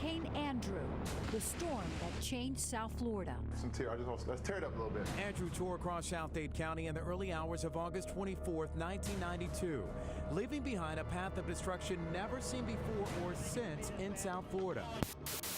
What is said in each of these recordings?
Hurricane Andrew, the storm that changed South Florida. Let's tear it up a little bit. Andrew tore across South Dade County in the early hours of August 24th, 1992, leaving behind a path of destruction never seen before or since in South Florida.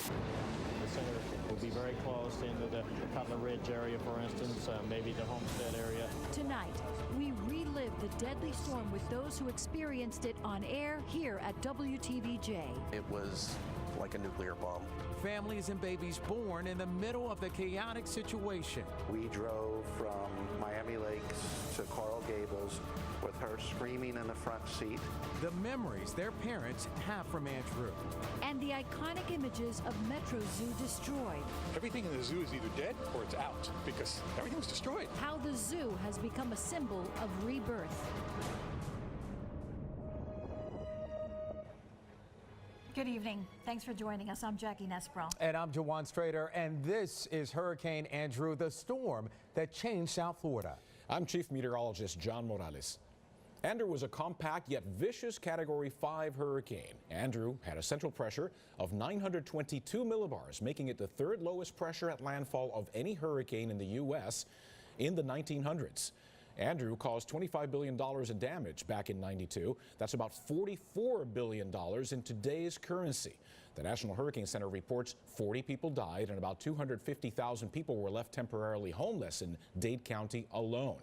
The center will be very close into the Cutler Ridge area, for instance, maybe the Homestead area. Tonight, we relive the deadly storm with those who experienced it on air here at WTVJ. It was like a nuclear bomb. Families and babies born in the middle of the chaotic situation. We drove from Miami Lakes to Coral Gables with her screaming in the front seat. The memories their parents have from Andrew. And the iconic images of Metro Zoo destroyed. Everything in the zoo is either dead or it's out because everything was destroyed. How the zoo has become a symbol of rebirth. Good evening. Thanks for joining us. I'm Jackie Nesbro. And I'm Jawan Strader, and this is Hurricane Andrew, the storm that changed South Florida. I'm Chief Meteorologist John Morales. Andrew was a compact yet vicious Category 5 hurricane. Andrew had a central pressure of 922 millibars, making it the third lowest pressure at landfall of any hurricane in the U.S. in the 1900s. Andrew caused $25 billion in damage back in '92. That's about $44 billion in today's currency. The National Hurricane Center reports 40 people died and about 250,000 people were left temporarily homeless in Dade County alone.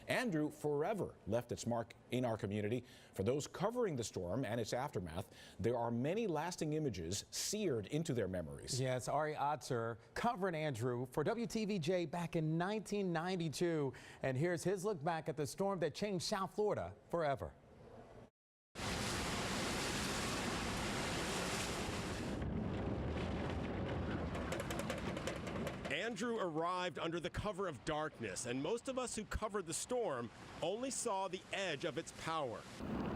Andrew forever left its mark in our community. For those covering the storm and its aftermath, there are many lasting images seared into their memories. Yes, Ari Otzer covered Andrew for WTVJ back in 1992. And here's his look back at the storm that changed South Florida forever. Andrew arrived under the cover of darkness, and most of us who covered the storm only saw the edge of its power.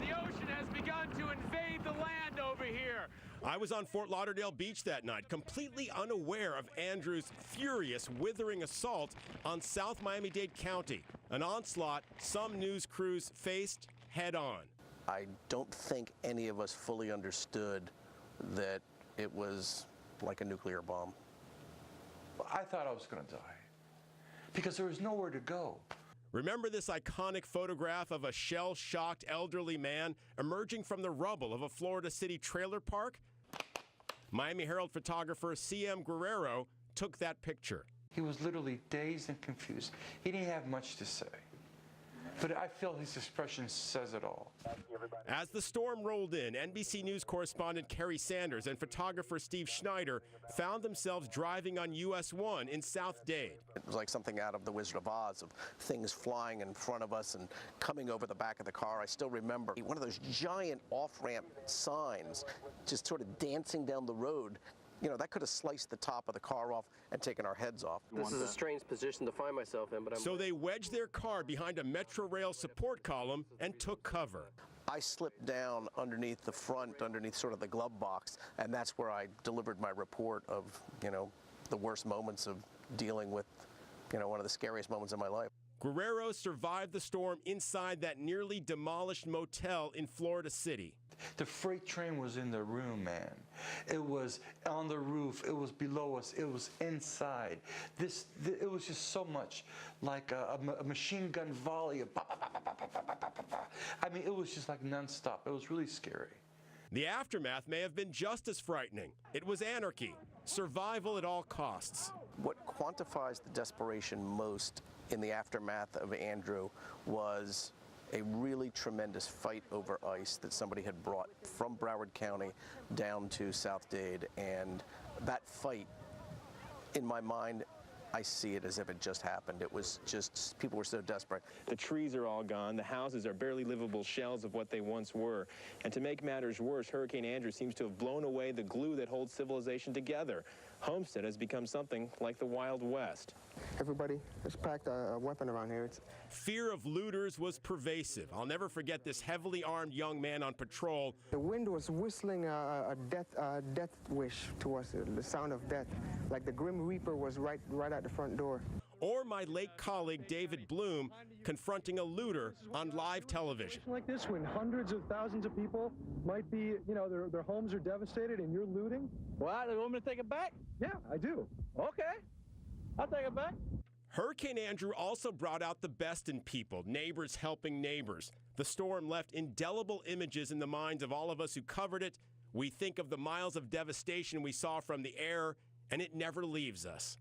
The ocean has begun to invade the land over here. I was on Fort Lauderdale Beach that night, completely unaware of Andrew's furious, withering assault on South Miami-Dade County, an onslaught some news crews faced head-on. I don't think any of us fully understood that it was like a nuclear bomb. I thought I was going to die because there was nowhere to go. Remember this iconic photograph of a shell-shocked elderly man emerging from the rubble of a Florida City trailer park? Miami Herald photographer C.M. Guerrero took that picture. He was literally dazed and confused. He didn't have much to say. But I feel his expression says it all. As the storm rolled in, NBC News correspondent Kerry Sanders and photographer Steve Schneider found themselves driving on US 1 in South Dade. It was like something out of The Wizard of Oz, of things flying in front of us and coming over the back of the car. I still remember one of those giant off-ramp signs just sort of dancing down the road. You know, that could have sliced the top of the car off and taken our heads off. This is a strange position to find myself in, but So they wedged their car behind a Metro Rail support column and took cover. I slipped down underneath the front, underneath sort of the glove box, and that's where I delivered my report of, you know, the worst moments of dealing with, you know, one of the scariest moments of my life. Guerrero survived the storm inside that nearly demolished motel in Florida City. The freight train was in the room, man. It was on the roof. It was below us. It was inside. It was just so much like a machine gun volley of I mean, it was just like nonstop. It was really scary. The aftermath may have been just as frightening. It was anarchy, survival at all costs. What quantifies the desperation most in the aftermath of Andrew was a really tremendous fight over ice that somebody had brought from Broward County down to South Dade. And that fight, in my mind, I see it as if it just happened. It was just, people were so desperate. the trees are all gone. The houses are barely livable shells of what they once were. And to make matters worse, Hurricane Andrew seems to have blown away the glue that holds civilization together. Homestead has become something like the Wild West. Everybody has packed a weapon around here. Fear of looters was pervasive. I'll never forget this heavily armed young man on patrol. The wind was whistling a death wish to us, the sound of death, like the Grim Reaper was right at the front door. or my late colleague David Bloom confronting a looter on live television. Like this, when hundreds of thousands of people might be, their homes are devastated and you're looting. Well, you want me to take it back? Yeah, I do. Okay, I'll take it back. Hurricane Andrew also brought out the best in people, neighbors helping neighbors. The storm left indelible images in the minds of all of us who covered it. We think of the miles of devastation we saw from the air, and it never leaves us.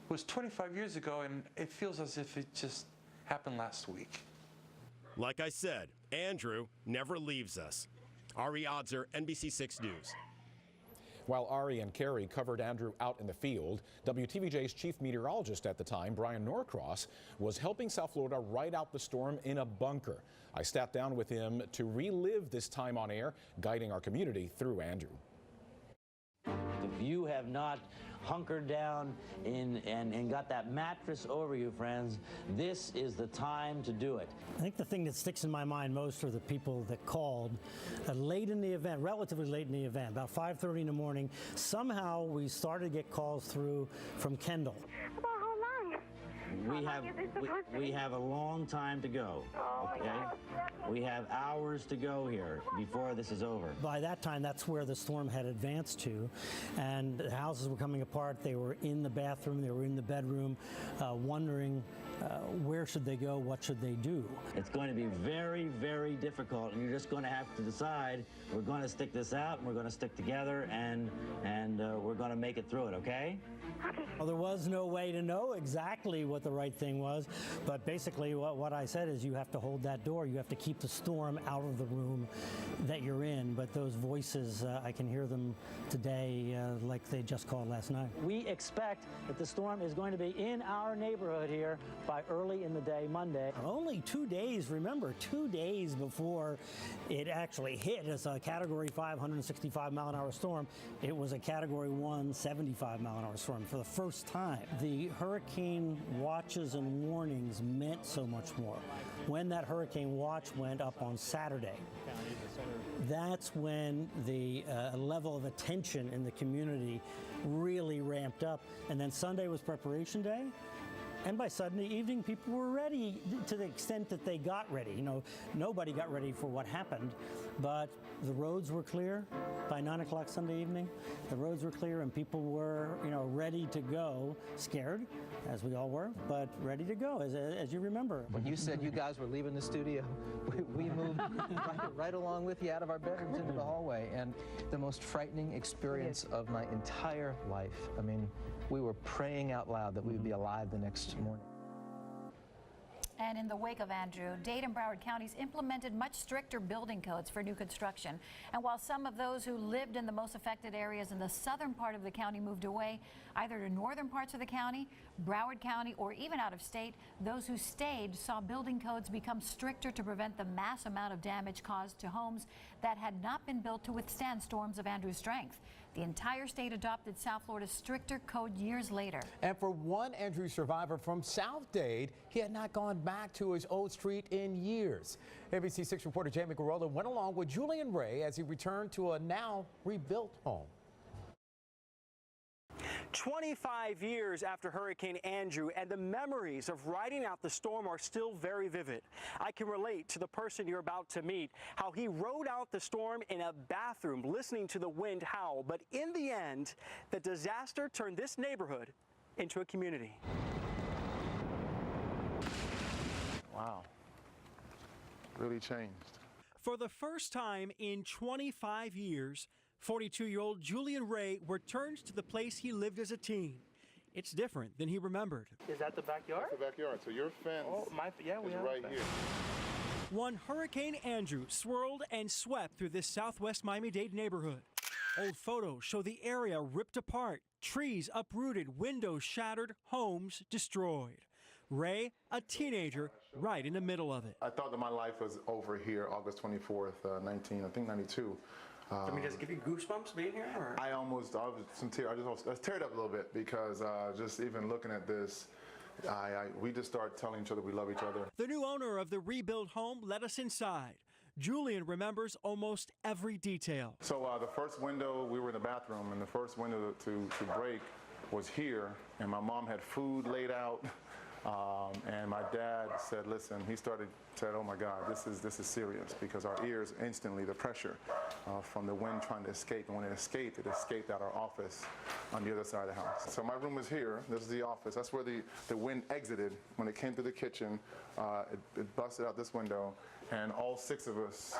It was 25 years ago, and it feels as if it just happened last week. Like I said, Andrew never leaves us. Ari Odzer, NBC6 News. While Ari and Carrie covered Andrew out in the field, WTVJ's chief meteorologist at the time, Bryan Norcross, was helping South Florida ride out the storm in a bunker. I sat down with him to relive this time on air, guiding our community through Andrew. If you have not hunkered down and got that mattress over you, friends, this is the time to do it. I think the thing that sticks in my mind most are the people that called late in the event, relatively late in the event, about 5:30 in the morning. Somehow we started to get calls through from Kendall. About how long? We have a long time to go, okay? We have hours to go here before this is over. By that time, that's where the storm had advanced to, and the houses were coming apart. They were in the bathroom, they were in the bedroom, wondering where should they go, what should they do. It's going to be very, very difficult, and you're just going to have to decide, we're going to stick this out, and we're going to stick together, and we're going to make it through it, okay? Well, there was no way to know exactly what the right thing was, but basically what I said is you have to hold that door. You have to keep the storm out of the room that you're in. But those voices, I can hear them today like they just called last night. We expect that the storm is going to be in our neighborhood here by early in the day Monday. Only 2 days, remember, 2 days before it actually hit as a Category 5, 165-mile-an-hour storm, it was a Category 1, 75-mile-an-hour storm. For the first time, the hurricane watches and warnings meant so much more. When that hurricane watch went up on Saturday, that's when the level of attention in the community really ramped up. And then Sunday was preparation day. And by Sunday evening, people were ready to the extent that they got ready. Nobody got ready for what happened, but the roads were clear by 9 o'clock Sunday evening. The roads were clear and people were, ready to go, scared, as we all were, but ready to go, as you remember. When you said you guys were leaving the studio, we moved right along with you out of our bedrooms into the hallway, and the most frightening experience of my entire life. I mean, we were praying out loud that we would be alive the next morning. And in the wake of Andrew, Dade and Broward counties implemented much stricter building codes for new construction. And while some of those who lived in the most affected areas in the southern part of the county moved away, either to northern parts of the county, Broward County, or even out of state, those who stayed saw building codes become stricter to prevent the mass amount of damage caused to homes that had not been built to withstand storms of Andrew's strength. The entire state adopted South Florida's stricter code years later. And for one Andrew survivor from South Dade, he had not gone back to his old street in years. NBC6 reporter Jamie Garola went along with Julian Ray as he returned to a now rebuilt home. 25 years after Hurricane Andrew, and the memories of riding out the storm are still very vivid. I can relate to the person you're about to meet, how he rode out the storm in a bathroom listening to the wind howl. But in the end, the disaster turned this neighborhood into a community. Wow. Really changed. For the first time in 25 years, 42-year-old Julian Ray returns to the place he lived as a teen. It's different than he remembered. Is that the backyard? That's the backyard. So your fence is right here. One Hurricane Andrew swirled and swept through this southwest Miami-Dade neighborhood. Old photos show the area ripped apart, trees uprooted, windows shattered, homes destroyed. Ray, a teenager, right in the middle of it. I thought that my life was over here August 24th, 92. I mean, does it give you goosebumps being here? Or? I was teared up a little bit because just even looking at this, we just started telling each other we love each other. The new owner of the rebuilt home let us inside. Julian remembers almost every detail. So the first window, we were in the bathroom, and the first window to break was here, and my mom had food laid out. And my dad said, listen, he said, oh my God, this is serious, because our ears instantly, the pressure from the wind trying to escape. And when it escaped out our office on the other side of the house. So my room was here. This is the office. That's where the wind exited. When it came through the kitchen, it busted out this window, and all 6 of us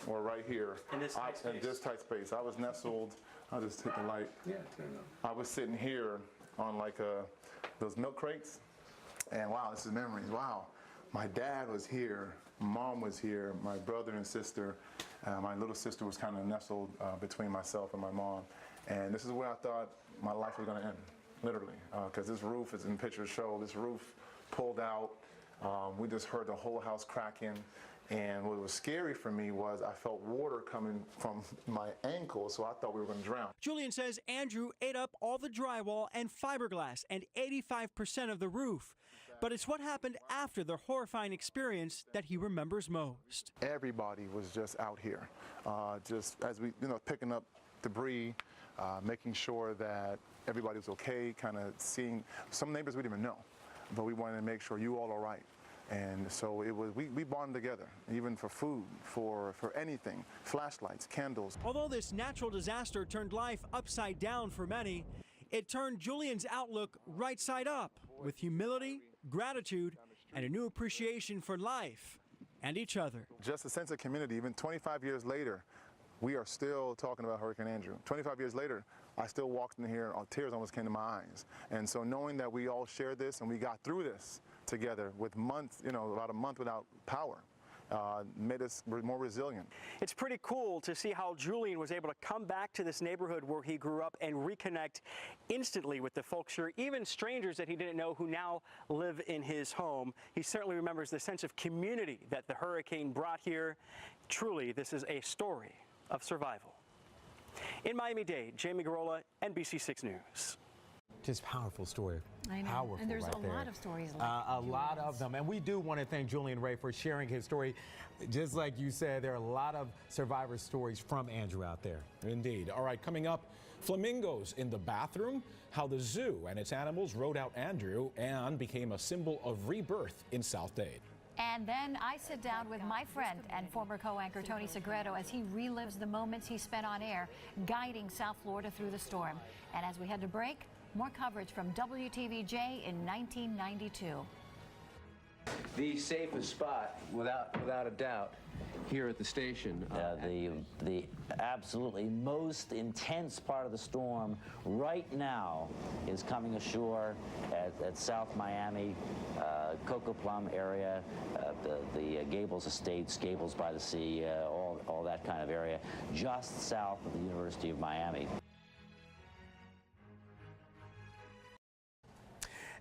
were right here. In this tight space? In this tight space. I was nestled. I'll just hit the light. Yeah, turn it on. I was sitting here on like those milk crates. And wow, this is memories. Wow, my dad was here, mom was here, my brother and sister. My little sister was kind of nestled between myself and my mom. And this is where I thought my life was going to end, literally, because this roof, as in pictures show, this roof pulled out. We just heard the whole house cracking. And what was scary for me was I felt water coming from my ankle, so I thought we were going to drown. Julian says Andrew ate up all the drywall and fiberglass and 85% of the roof. But it's what happened after the horrifying experience that he remembers most. Everybody was just out here, just as we, picking up debris, making sure that everybody was okay, kind of seeing some neighbors we didn't even know, but we wanted to make sure you all are right. And so it was, we bonded together, even for food, for anything, flashlights, candles. Although this natural disaster turned life upside down for many, it turned Julian's outlook right side up with humility, gratitude, and a new appreciation for life and each other. Just a sense of community. Even 25 years later, we are still talking about Hurricane Andrew. 25 years later, I still walked in here, tears almost came to my eyes. And so knowing that we all shared this and we got through this together with months, about a month without power, made us more resilient. It's pretty cool to see how Julian was able to come back to this neighborhood where he grew up and reconnect instantly with the folks here, even strangers that he didn't know who now live in his home. He certainly remembers the sense of community that the hurricane brought here. Truly, this is a story of survival. In Miami-Dade, Jamie Garola, NBC6 News. Just powerful story. I know. Powerful, and there's right a there. lot of stories like a lot of them. And we do want to thank Julian Ray for sharing his story. Just like you said, there are a lot of survivor stories from Andrew out there. Indeed. All right, coming up, flamingos in the bathroom, how the zoo and its animals rode out Andrew and became a symbol of rebirth in South Dade. And then I sit down with my friend and former co-anchor Tony Segreto as he relives the moments he spent on air guiding South Florida through the storm. And as we head to break, more coverage from WTVJ in 1992. The safest spot, without a doubt, here at the station. The absolutely most intense part of the storm right now is coming ashore at South Miami, Cocoa Plum area, the Gables Estates, Gables by the Sea, all that kind of area, just south of the University of Miami.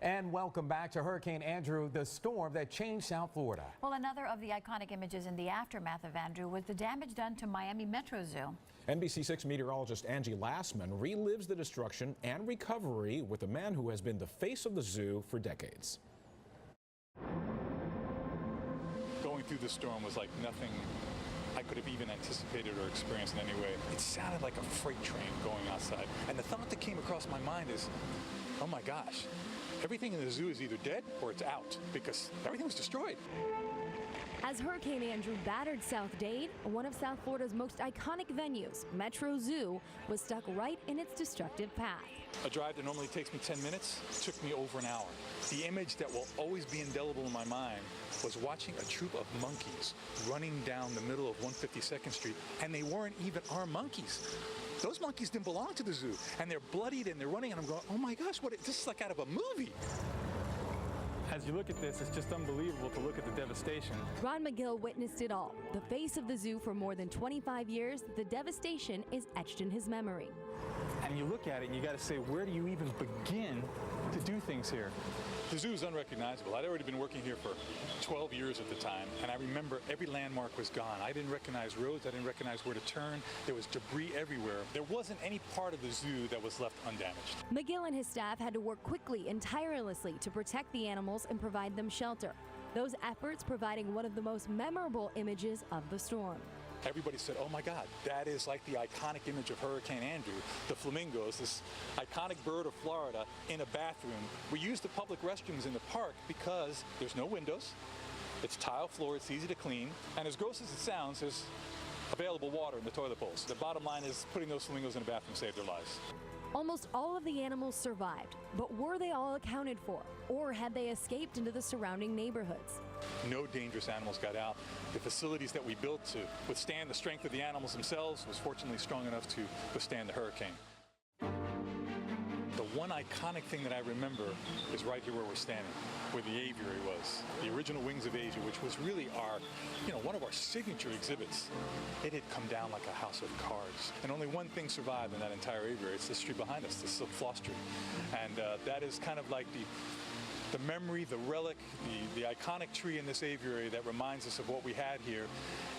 And welcome back to Hurricane Andrew, the storm that changed South Florida. Well, another of the iconic images in the aftermath of Andrew was the damage done to Miami Metro Zoo. NBC6 meteorologist Angie Lassman relives the destruction and recovery with a man who has been the face of the zoo for decades. Going through the storm was like nothing I could have even anticipated or experienced in any way. It sounded like a freight train going outside. And the thought that came across my mind is, oh my gosh, everything in the zoo is either dead or it's out because everything was destroyed. As Hurricane Andrew battered South Dade, one of South Florida's most iconic venues, Metro Zoo, was stuck right in its destructive path. A drive that normally takes me 10 minutes took me over an hour. The image that will always be indelible in my mind was watching a troop of monkeys running down the middle of 152nd Street, and they weren't even our monkeys. Those monkeys didn't belong to the zoo, and they're bloodied and they're running, and I'm going, oh my gosh, this is like out of a movie. As you look at this, it's just unbelievable to look at the devastation. Ron McGill witnessed it all. The face of the zoo for more than 25 years, the devastation is etched in his memory. And you look at it and you got to say, where do you even begin to do things here? The zoo is unrecognizable. I'd already been working here for 12 years at the time, and I remember every landmark was gone. I didn't recognize roads. I didn't recognize where to turn. There was debris everywhere. There wasn't any part of the zoo that was left undamaged. McGill and his staff had to work quickly and tirelessly to protect the animals and provide them shelter. Those efforts providing one of the most memorable images of the storm. everybody said, oh my God, that is like the iconic image of Hurricane Andrew, the flamingos, this iconic bird of Florida in a bathroom. We use the public restrooms in the park because there's no windows, it's tile floor, it's easy to clean, and as gross as it sounds, there's available water in the toilet bowls. The bottom line is putting those flamingos in a bathroom saved their lives. Almost all of the animals survived, but were they all accounted for, or had they escaped into the surrounding neighborhoods? No dangerous animals got out. The facilities that we built to withstand the strength of the animals themselves was fortunately strong enough to withstand the hurricane. The one iconic thing that I remember is right here where we're standing, where the aviary was. The original Wings of Asia, which was really our, one of our signature exhibits. It had come down like a house of cards. And only one thing survived in that entire aviary. It's the street behind us, the silk floss tree. And that is kind of like the memory, the relic, the iconic tree in this aviary that reminds us of what we had here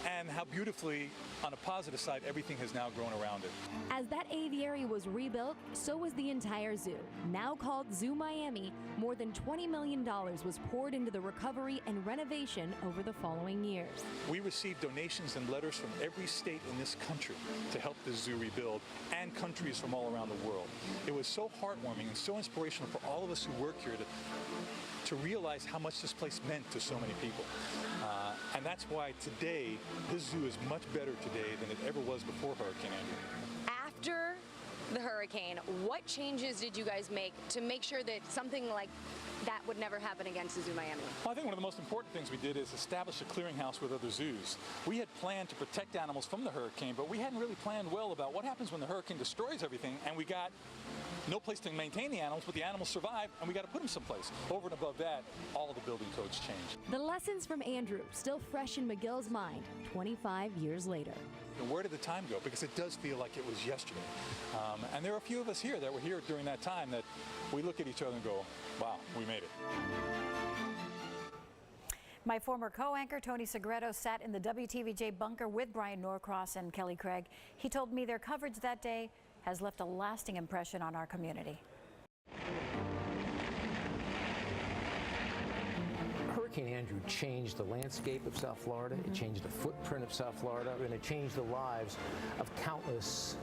and how beautifully, on a positive side, everything has now grown around it. As that aviary was rebuilt, so was the entire zoo. Now called Zoo Miami, more than $20 million was poured into the recovery and renovation over the following years. We received donations and letters from every state in this country to help the zoo rebuild, and countries from all around the world. It was so heartwarming and so inspirational for all of us who work here to realize how much this place meant to so many people. And that's why today, this zoo is much better today than it ever was before Hurricane Andrew. After the hurricane, what changes did you guys make to make sure that something like that would never happen again to Zoo Miami? Well, I think one of the most important things we did is establish a clearinghouse with other zoos. We had planned to protect animals from the hurricane, but we hadn't really planned well about what happens when the hurricane destroys everything, and we got no place to maintain the animals, but the animals survive, and we got to put them someplace. Over and above that, all the building codes changed. The lessons from Andrew still fresh in McGill's mind 25 years later. And where did the time go? Because it does feel like it was yesterday. And there are a few of us here that were here during that time that we look at each other and go, wow, we made it. My former co-anchor, Tony Segreto, sat in the WTVJ bunker with Bryan Norcross and Kelly Craig. He told me their coverage that day has left a lasting impression on our community. Hurricane Andrew changed the landscape of South Florida, it changed the footprint of South Florida, and it changed the lives of countless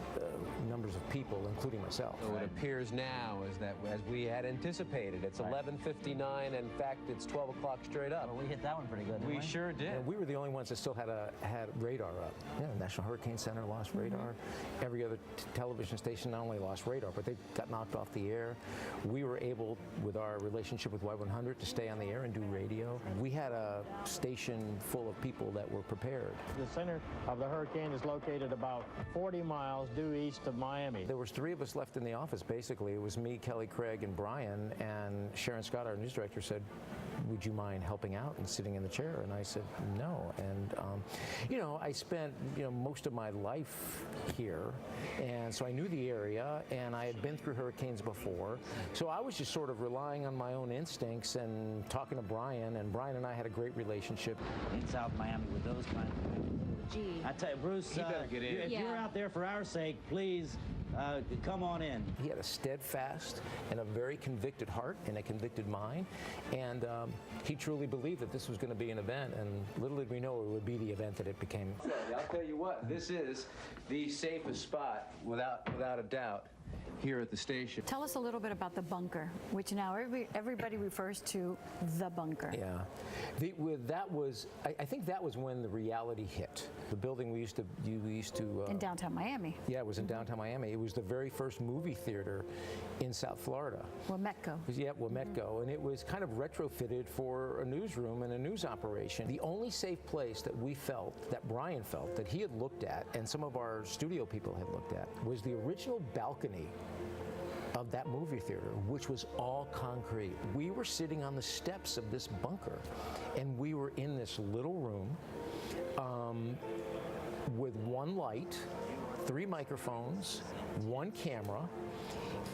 numbers of people, including myself. So what appears now is that, as we had anticipated, it's 11:59. In fact, it's 12 o'clock straight up. Well, we hit that one pretty good, didn't we? We sure did. And we were the only ones that still had radar up. Yeah, National Hurricane Center lost radar. Every other television station not only lost radar, but they got knocked off the air. We were able, with our relationship with Y100, to stay on the air and do radio. We had a station full of people that were prepared. The center of the hurricane is located about 40 miles due east of Miami. There was 3 of us left in the office, basically. It was me, Kelly Craig, and Bryan, and Sharon Scott, our news director, said, would you mind helping out and sitting in the chair? And I said, no. And, I spent, most of my life here, and so I knew the area, and I had been through hurricanes before. So I was just sort of relying on my own instincts and talking to Bryan, and Bryan and I had a great relationship. In South Miami with those kinds of things. Gee. I tell you, Bruce, He better get in. If you're out there for our sake, please come on in. He had a steadfast and a very convicted heart and a convicted mind, and he truly believed that this was going to be an event, and little did we know it would be the event that it became. I'll tell you what, this is the safest spot, without a doubt, here at the station. Tell us a little bit about the bunker, which now everybody refers to the bunker. Yeah, I think that was when the reality hit. The building we used to in downtown Miami. Yeah, it was in downtown Miami. It was the very first movie theater in South Florida. Wametco. Yeah, Wametco, and it was kind of retrofitted for a newsroom and a news operation. The only safe place that we felt, that Bryan felt, that he had looked at, and some of our studio people had looked at, was the original balcony of that movie theater, which was all concrete. We were sitting on the steps of this bunker, and we were in this little room with one light, 3 microphones, 1 camera,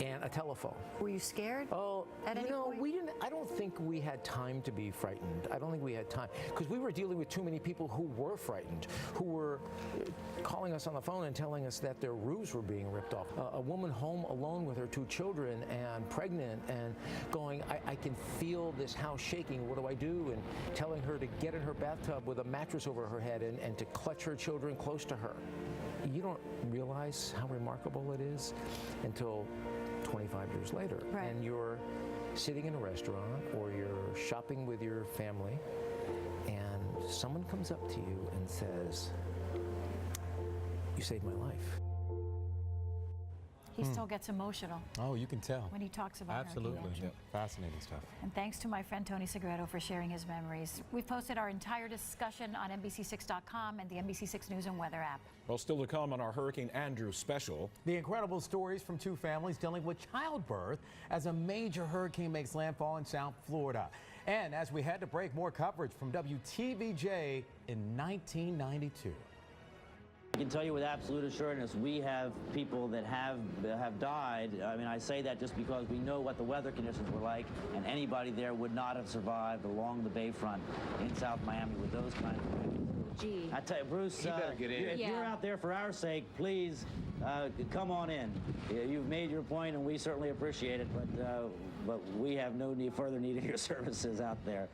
and a telephone. Were you scared? Oh, at any point? we didn't. I don't think we had time to be frightened. I don't think we had time because we were dealing with too many people who were frightened, who were calling us on the phone and telling us that their roofs were being ripped off. A woman home alone with her 2 children and pregnant and going, I can feel this house shaking. What do I do? And telling her to get in her bathtub with a mattress over her head and to clutch her children close to her. You don't realize how remarkable it is until 25 years later. Right. And you're sitting in a restaurant or you're shopping with your family and someone comes up to you and says, "You saved my life." He still gets emotional Oh, you can tell. when he talks about Absolutely. Hurricane Andrew. Yeah. Fascinating stuff. And thanks to my friend Tony Segreto for sharing his memories. We've posted our entire discussion on NBC6.com and the NBC6 News and Weather app. Well, still to come on our Hurricane Andrew special. The incredible stories from 2 families dealing with childbirth as a major hurricane makes landfall in South Florida. And as we head to break, more coverage from WTVJ in 1992. I can tell you with absolute assurance, we have people that have died. I mean, I say that just because we know what the weather conditions were like, and anybody there would not have survived along the bayfront in South Miami with those kinds of winds. Gee. I tell you, Bruce, You better get in. if you're out there for our sake, please come on in. You've made your point, and we certainly appreciate it, but we have no further need of your services out there.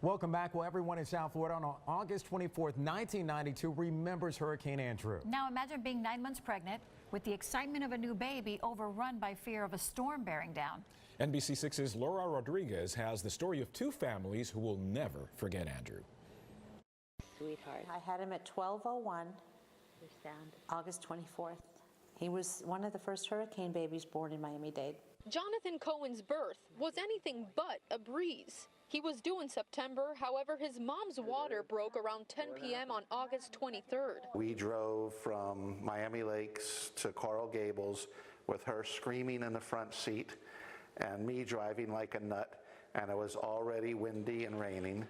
Welcome back. Well, everyone in South Florida on August 24th, 1992 remembers Hurricane Andrew. Now imagine being 9 months pregnant with the excitement of a new baby overrun by fear of a storm bearing down. NBC6's Laura Rodriguez has the story of 2 families who will never forget Andrew. Sweetheart. I had him at 12:01, August 24th. He was one of the first hurricane babies born in Miami-Dade. Jonathan Cohen's birth was anything but a breeze. He was due in September, however, his mom's water broke around 10 p.m. on August 23rd. We drove from Miami Lakes to Coral Gables with her screaming in the front seat and me driving like a nut, and it was already windy and raining.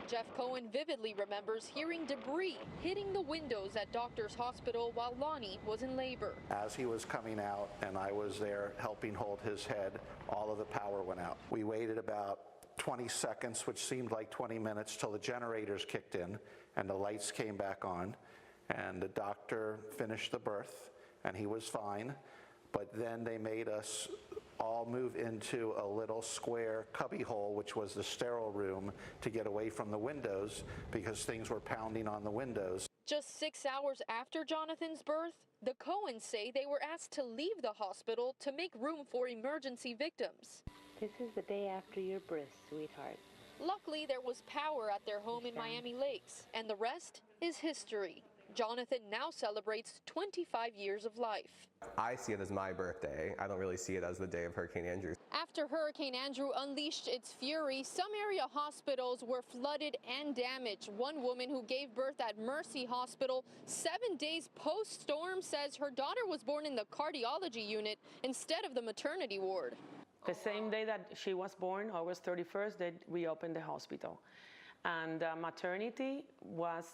Jeff Cohen vividly remembers hearing debris hitting the windows at Doctors Hospital while Lonnie was in labor. As he was coming out and I was there helping hold his head, all of the power went out. We waited about 20 seconds, which seemed like 20 minutes, till the generators kicked in and the lights came back on, and the doctor finished the birth and he was fine. But then they made us all move into a little square cubby hole, which was the sterile room, to get away from the windows because things were pounding on the windows. Just 6 hours after Jonathan's birth, the Cohens say they were asked to leave the hospital to make room for emergency victims. This is the day after your birth, sweetheart. Luckily, there was power at their home in Miami Lakes, and the rest is history. Jonathan now celebrates 25 years of life. I see it as my birthday. I don't really see it as the day of Hurricane Andrew. After Hurricane Andrew unleashed its fury, some area hospitals were flooded and damaged. One woman who gave birth at Mercy Hospital 7 days post-storm says her daughter was born in the cardiology unit instead of the maternity ward. The same day that she was born, August 31st, they reopened the hospital. And maternity was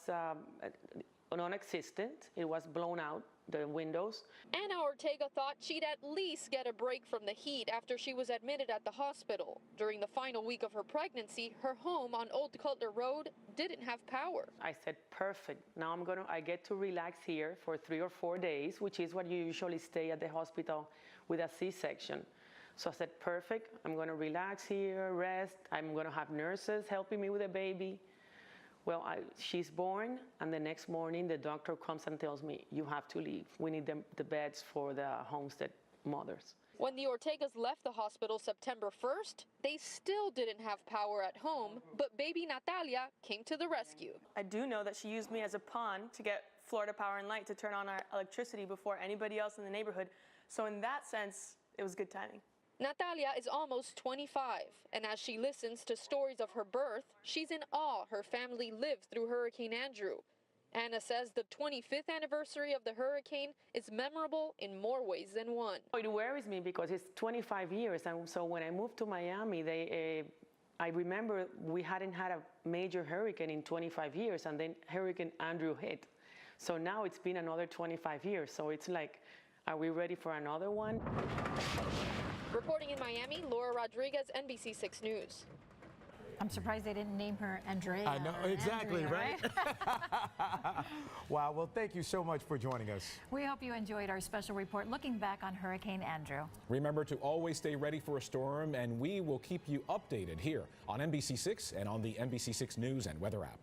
non-existent. It was blown out, the windows. Anna Ortega thought she'd at least get a break from the heat after she was admitted at the hospital. During the final week of her pregnancy, her home on Old Cutler Road didn't have power. I said, perfect. Now I get to relax here for 3 or 4 days, which is what you usually stay at the hospital with a C-section. So I said, perfect. I'm going to relax here, rest. I'm going to have nurses helping me with the baby. Well, she's born, and the next morning the doctor comes and tells me, you have to leave. We need the beds for the homestead mothers. When the Ortegas left the hospital September 1st, they still didn't have power at home, but baby Natalia came to the rescue. I do know that she used me as a pawn to get Florida Power and Light to turn on our electricity before anybody else in the neighborhood. So in that sense, it was good timing. Natalia is almost 25, and as she listens to stories of her birth, she's in awe her family lived through Hurricane Andrew. Anna says the 25th anniversary of the hurricane is memorable in more ways than one. It worries me because it's 25 years, and so when I moved to Miami, I remember we hadn't had a major hurricane in 25 years, and then Hurricane Andrew hit. So now it's been another 25 years. So it's like, are we ready for another one? Reporting in Miami, Laura Rodriguez, NBC6 News. I'm surprised they didn't name her Andrea. I know, or exactly, Andrea, right? Wow, well, thank you so much for joining us. We hope you enjoyed our special report looking back on Hurricane Andrew. Remember to always stay ready for a storm, and we will keep you updated here on NBC6 and on the NBC6 News and Weather app.